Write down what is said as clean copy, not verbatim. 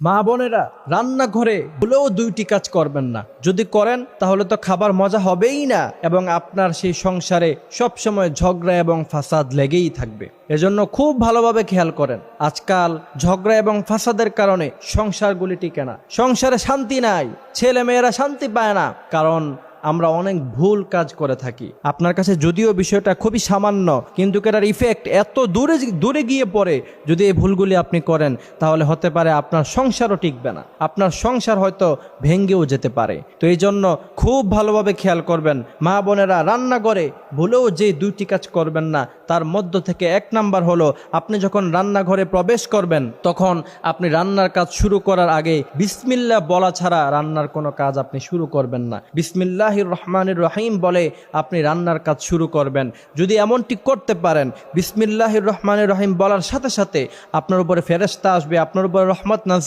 মা বোনেরা, রান্নাঘরে ভুলেও দুইটি কাজ করবেন না। যদি করেন তাহলে তো খাবার মজা হবেই না এবং আপনার সেই সংসারে সবসময় ঝগড়া এবং ফাসাদ লেগেই থাকবে। এজন্য খুব ভালোভাবে খেয়াল করেন। আজকাল ঝগড়া এবং ফাসাদের কারণে সংসারগুলি টিকে না, সংসারে শান্তি নাই, ছেলে মেয়েরা শান্তি পায় না, কারণ আমরা অনেক ভুল কাজ করে থাকি। আপনার কাছে যদিও বিষয়টা খুবই সামান্য, কিন্তু এটার ইফেক্ট এত দূরে গিয়ে পড়ে। যদি এই ভুলগুলি আপনি করেন তাহলে হতে পারে আপনার সংসারও টিকবে না, আপনার সংসার হয়তো ভেঙ্গেও যেতে পারে। তো এই জন্য খুব ভালোভাবে খেয়াল করবেন। মা বোনেরা, রান্নাঘরে ভুলেও যে দুইটি কাজ করবেন না, তার মধ্য থেকে এক নাম্বার হলো, আপনি যখন রান্নাঘরে প্রবেশ করবেন তখন আপনি রান্নার কাজ শুরু করার আগে বিসমিল্লাহ বলা ছাড়া রান্নার কোনো কাজ আপনি শুরু করবেন না। বিসমিল্লাহির রহমানির রহিম বলে আপনি রান্নার কাজ শুরু করবেন। যদি এমনটি করতে পারেন, বিসমিল্লাহির রহমানির রহিম বলার সাথে সাথে আপনার উপরে ফেরেশতা আসবে, আপনার উপরে রহমত নাজিল